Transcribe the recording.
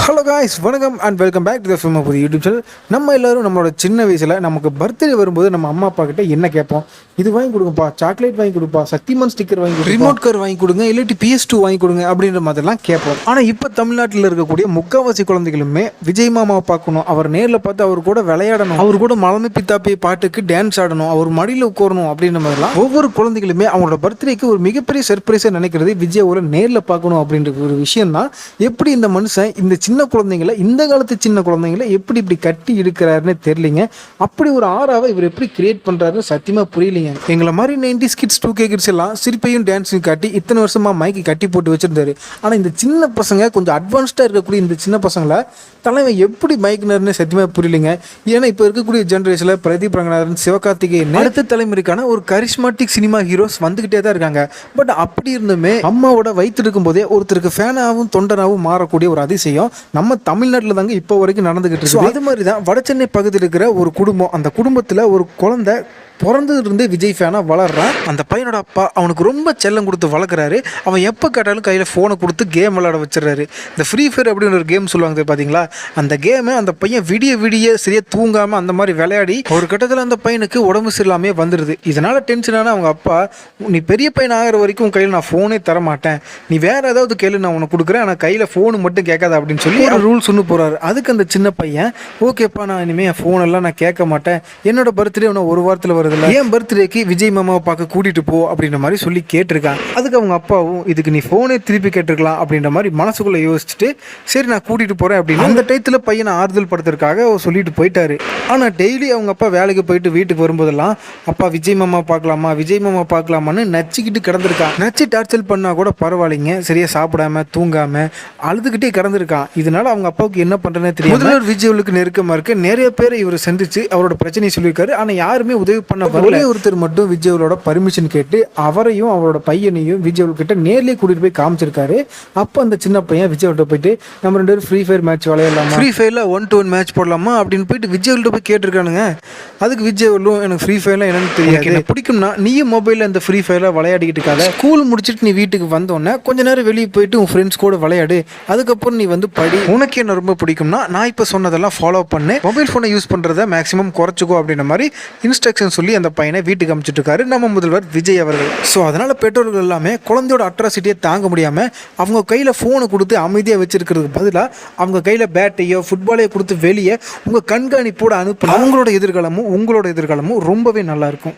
Hello guys, வணக்கம் and welcome back to the film புது YouTube channel. நம்ம எல்லோரும் நம்மளோட சின்ன வயசில் நமக்கு பர்த்டே வரும்போது நம்ம அம்மா அப்பா கிட்ட என்ன கேட்போம்? இது வாங்கி கொடுங்கப்பா, சாக்லேட் வாங்கி கொடுப்பா, சக்திமான் ஸ்டிக்கர் வாங்கி கொடுங்க, ரிமோட் கார் வாங்கி கொடுங்க, இல்லாட்டி PS2 வாங்கி கொடுங்க அப்படின்ற மாதிரிலாம் கேட்போம். ஆனால் இப்போ தமிழ்நாட்டில் இருக்கக்கூடிய முக்கால்வாசி குழந்தைகளுமே விஜய் மாமாவை பார்க்கணும், அவர் நேரில் பார்த்து அவர் கூட விளையாடணும், அவர் கூட மலமை பித்தாப்பி பாட்டுக்கு டான்ஸ் ஆடணும், அவர் மடியில் உட்காரணும் அப்படின்ற மாதிரிலாம் ஒவ்வொரு குழந்தைகளுமே அவங்களோட பர்த்டேக்கு ஒரு மிகப்பெரிய சர்ப்ரைஸாக நினைக்கிறது விஜயோட நேரில் பார்க்கணும் அப்படின்ற ஒரு விஷயம் தான். எப்படி இந்த மனுஷன் இந்த சின்ன குழந்தைங்களை, இந்த காலத்து சின்ன குழந்தைங்களை எப்படி இப்படி கட்டி எடுக்கிறாருன்னு தெரியலிங்க. அப்படி ஒரு ஆறாவை இவர் எப்படி கிரியேட் பண்ணுறாருன்னு சத்தியமாக புரியலிங்க. எங்களை மாதிரி 90s கிட்ஸ் 2K கிட்ஸ் எல்லாம் சிரிப்பையும் டான்ஸையும் காட்டி இத்தனை வருஷமாக மைக்கு கட்டி போட்டு வச்சிருந்தாரு. ஆனால் இந்த சின்ன பசங்க, கொஞ்சம் அட்வான்ஸ்டாக இருக்கக்கூடிய இந்த சின்ன பசங்களை தலைவன் எப்படி மைக்குனர்னு சத்தியமாக புரியலிங்க. ஏன்னா இப்போ இருக்கக்கூடிய ஜென்ரேஷனில் பிரதீப் ரங்கநாதன், சிவகார்த்திகேயன் அடுத்த தலைமுறைக்கான ஒரு கரிஸ்மாட்டிக் சினிமா ஹீரோஸ் வந்துகிட்டே தான் இருக்காங்க. பட் அப்படி இருந்துமே அம்மாவோட வயிற்று இருக்கும் போதே ஒருத்தருக்கு ஃபேனாகவும் தொண்டனாகவும் மாறக்கூடிய ஒரு அதிசயம் நம்ம தமிழ்நாட்டில் தாங்க இப்போ வரைக்கும் நடந்துகிட்டு இருக்கு. அது மாதிரி தான் வட சென்னை பகுதியில் இருக்கிற ஒரு குடும்பம், அந்த குடும்பத்தில் ஒரு குழந்தை பிறந்ததுலேருந்தே விஜய் ஃபேனாக வளர்றான். அந்த பையனோட அப்பா அவனுக்கு ரொம்ப செல்லம் கொடுத்து வளர்க்குறாரு. அவன் எப்போ கேட்டாலும் கையில் ஃபோனை கொடுத்து கேம் விளையாட வச்சிடறாரு. இந்த ஃப்ரீ ஃபயர் அப்படின்னு ஒரு கேம் சொல்லுவாங்க பார்த்தீங்களா, அந்த கேமை அந்த பையன் விடிய விடிய சரியாக தூங்காமல் அந்த மாதிரி விளையாடி ஒரு கட்டத்தில் அந்த பையனுக்கு உடம்பு சரியில்லாமே வந்துடுது. இதனால் டென்ஷனான அவங்க அப்பா, நீ பெரிய பையன் ஆகிற வரைக்கும் உன் கையில் நான் ஃபோனே தரமாட்டேன், நீ வேறு ஏதாவது கேளு நான் உனக்கு கொடுக்குறேன், ஆனால் கையில் ஃபோனு மட்டும் கேட்காத அப்படின்னு சொல்லி ரூல்ஸ் ஒன்று போகிறாரு. அதுக்கு அந்த சின்ன பையன், ஓகேப்பா நான் இனிமேல் ஃபோனெல்லாம் நான் கேட்க மாட்டேன், என்னோட பர்த்டே ஒன்று ஒரு வாரத்தில் வருது, ஏன் பர்த்டேக்கு விஜய் மாமாவை பார்க்க கூட்டிட்டு போ அப்படின்ற மாதிரி சொல்லி கேட்டிருக்கான். அதுக்கு அவங்க அப்பாவும், இதுக்கு நீ ஃபோனே திருப்பி கேட்டிருக்கலாம் அப்படின்ற மாதிரி மனசுக்குள்ள யோசிச்சுட்டு, சரி நான் கூட்டிட்டு போறேன் அப்படின்னு அந்த டயத்தில் பையனை ஆறுதல் படுத்துறதுக்காக சொல்லிட்டு போயிட்டாரு. ஆனால் டெய்லி அவங்க அப்பா வேலைக்கு போயிட்டு வீட்டுக்கு வரும்போதெல்லாம், அப்பா விஜய் மாமா பார்க்கலாமா, விஜய் மாமா பார்க்கலாமான்னு நச்சிக்கிட்டு கிடந்திருக்கான். நச்சு டார்ச்சல் பண்ணா கூட பரவாயில்லைங்க, சரியா சாப்பிடாம தூங்காம அழுதுகிட்டே கிடந்திருக்கான். இதனால அவங்க அப்பாவுக்கு என்ன பண்றேன்னு தெரியும். முதல்வர் விஜய்வுக்கு நெருக்கமா இருக்கு. நிறைய பேரை இவர் சந்திச்சு அவரோட பிரச்சனையை சொல்லியிருக்காரு. ஆனால் யாருமே உதவி பண்ண வரல. ஒருத்தர் மட்டும் விஜயோட பர்மிஷன் கேட்டு அவரையும் அவரோட பையனையும் விஜய் கிட்ட நேர்லயே கூட்டிட்டு போய் காமிச்சிருக்காரு. அப்போ அந்த சின்ன பையன் விஜயோட போயிட்டு, நம்ம ரெண்டு பேரும் ஃப்ரீ ஃபயர் மேட்ச் விளையாடலாமா, ஃப்ரீ ஃபயர்ல 1-to-1 மேட்ச் போடலாமா அப்படின்னு போயிட்டு விஜய்கிட்ட போய் கேட்டிருக்கானுங்க. அதுக்கு விஜயும், எனக்கு ஃப்ரீ ஃபயர்லாம் என்னன்னு தெரியாது, என்ன பிடிக்கும்னா நீயும் மொபைலில் இந்த ஃப்ரீ ஃபயர்ல விளையாடிக்கிட்டு இருக்காத, ஸ்கூல் முடிச்சுட்டு நீ வீட்டுக்கு வந்தோடனே கொஞ்ச நேரம் வெளியே போயிட்டு உன் ஃப்ரெண்ட்ஸ் கூட விளையாடு, அதுக்கப்புறம் நீ வந்து படி, உனக்கு என்ன ரொம்ப பிடிக்கும்னா நான் இப்போ சொன்னதெல்லாம் ஃபாலோ பண்ணு, மொபைல் ஃபோனை யூஸ் பண்ணுறதை மேக்ஸிமம் குறைச்சிக்கோ அப்படின்ற மாதிரி இன்ஸ்ட்ரக்ஷன் சொல்லி அந்த பையனை வீட்டுக்கு அமைச்சிட்டு இருக்காரு நம்ம முதல்வர் விஜய் அவர்கள். ஸோ அதனால பெற்றோர்கள் எல்லாமே குழந்தையோட அட்ராசிட்டியை தாங்க முடியாம அவங்க கையில போனை கொடுத்து அமைதியா வச்சிருக்கிறதுக்கு பதிலாக அவங்க கையில பேட்டையோ ஃபுட்பாலையோ கொடுத்து வெளியே உங்க கண்காணிப்போட அனுப்ப அவங்களோட எதிர்காலமும் உங்களோட எதிர்காலமும் ரொம்பவே நல்லா இருக்கும்.